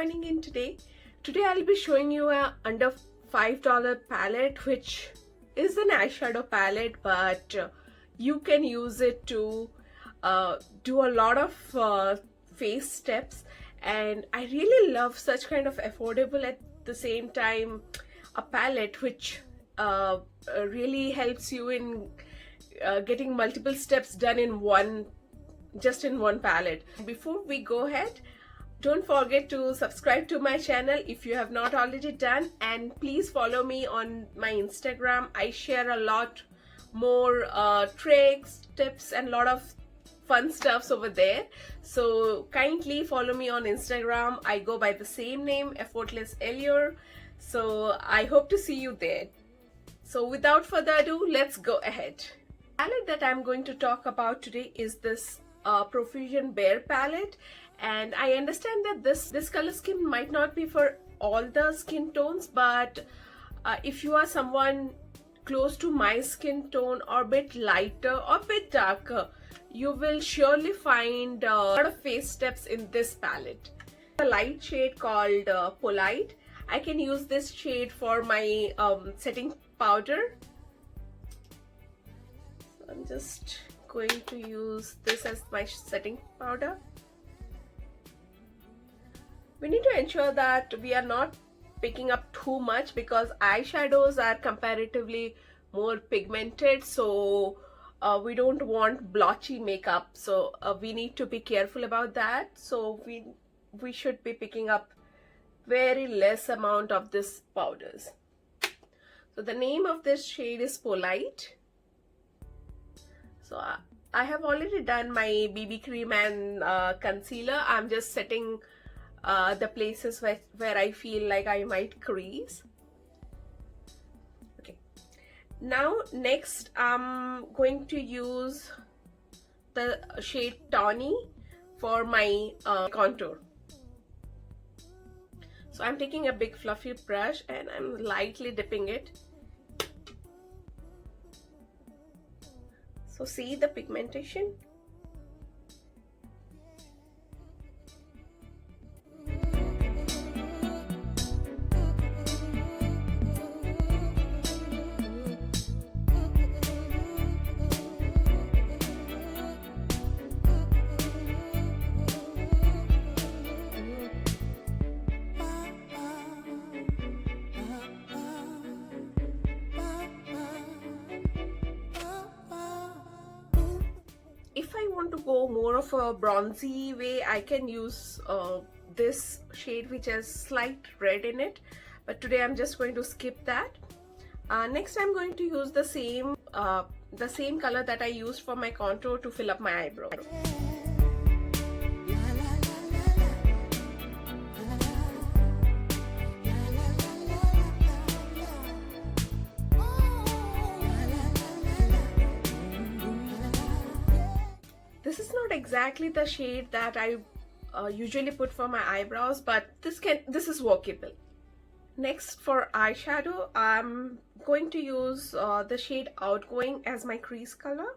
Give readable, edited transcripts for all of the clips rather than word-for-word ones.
joining in today. Today I'll be showing you a under $5 palette, which is an eyeshadow palette, but you can use it to do a lot of face steps, and I really love such kind of affordable at the same time a palette which really helps you in getting multiple steps done in one palette. Before we go ahead, don't forget to subscribe to my channel if you have not already done, and please follow me on my Instagram. I share a lot more tricks, tips, and a lot of fun stuffs over there, so kindly follow me on Instagram. I go by the same name, Effortless Elior, so I hope to see you there. So without further ado, let's go ahead. The palette that I'm going to talk about today is this Profusion Bare palette, and I understand that this color scheme might not be for all the skin tones, but if you are someone close to my skin tone or a bit lighter or a bit darker, you will surely find a lot of face steps in this palette. A light shade called Polite. I can use this shade for my setting powder. So I'm just going to use this as my setting powder. We need to ensure that we are not picking up too much because eyeshadows are comparatively more pigmented, so we don't want blotchy makeup, so we need to be careful about that. So we should be picking up very less amount of this powders. So the name of this shade is Polite. So I have already done my BB cream and concealer. I'm just setting the places where I feel like I might crease. Okay, now next I'm going to use the shade Tawny for my contour. So I'm taking a big fluffy brush and I'm lightly dipping it. So see the pigmentation? If I want to go more of a bronzy way, I can use this shade which has slight red in it, but today I'm just going to skip that. Next I'm going to use the same color that I used for my contour to fill up my eyebrow. This is not exactly the shade that I usually put for my eyebrows, but this is workable. Next, for eyeshadow, I'm going to use the shade Outgoing as my crease color.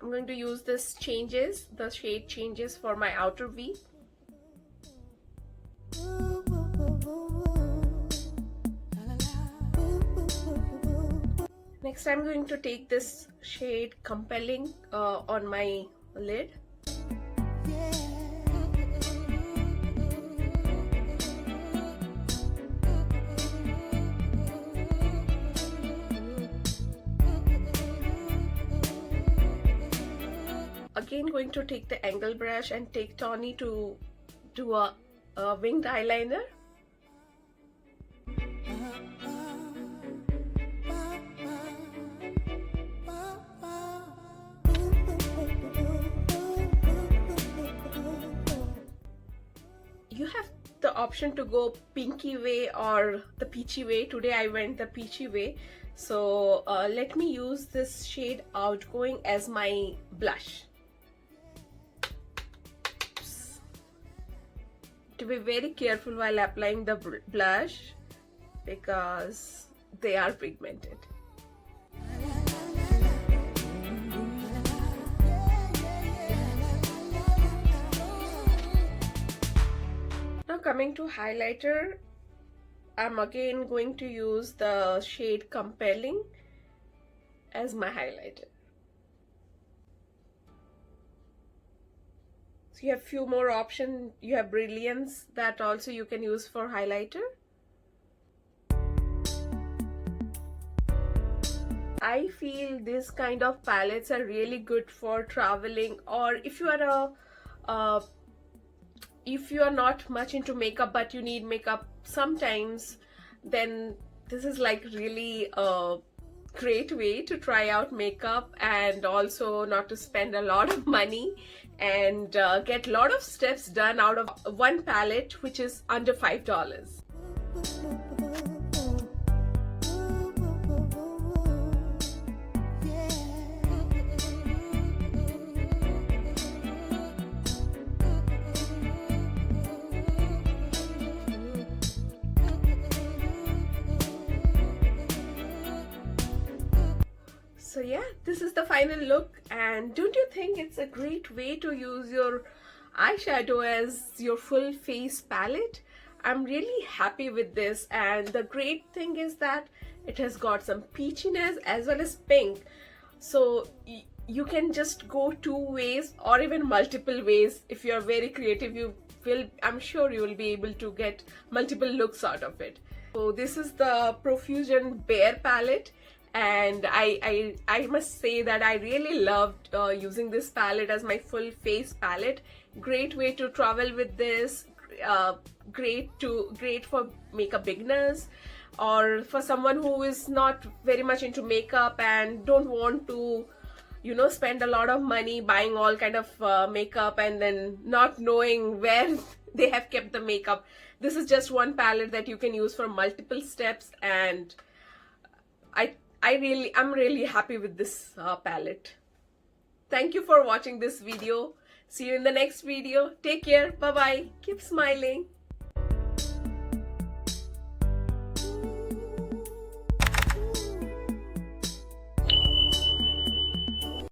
I'm going to use the shade Changes for my outer V. Next I'm going to take this shade Compelling on my lid. Again going to take the angle brush and take Tawny to do a winged eyeliner. You have the option to go pinky way or the peachy way. Today I went the peachy way. So let me use this shade Outgoing as my blush. to be very careful while applying the blush because they are pigmented. Now coming to highlighter, I'm again going to use the shade Compelling as my highlighter. So you have few more options. You have Brilliance that also you can use for highlighter. I feel this kind of palettes are really good for traveling, or if you are if you are not much into makeup but you need makeup sometimes, then this is like really a great way to try out makeup and also not to spend a lot of money and get a lot of steps done out of one palette which is under $5. So yeah, this is the final look, and don't you think it's a great way to use your eyeshadow as your full face palette? I'm really happy with this, and the great thing is that it has got some peachiness as well as pink, so you can just go two ways or even multiple ways. If you're very creative, I'm sure you will be able to get multiple looks out of it. So this is the Profusion Bare palette, and I must say that I really loved using this palette as my full face palette. Great way to travel with this, great for makeup beginners, or for someone who is not very much into makeup and don't want to, you know, spend a lot of money buying all kind of makeup and then not knowing where they have kept the makeup. This is just one palette that you can use for multiple steps, and I'm really happy with this palette. Thank you for watching this video. See you in the next video. Take care. Bye bye. Keep smiling.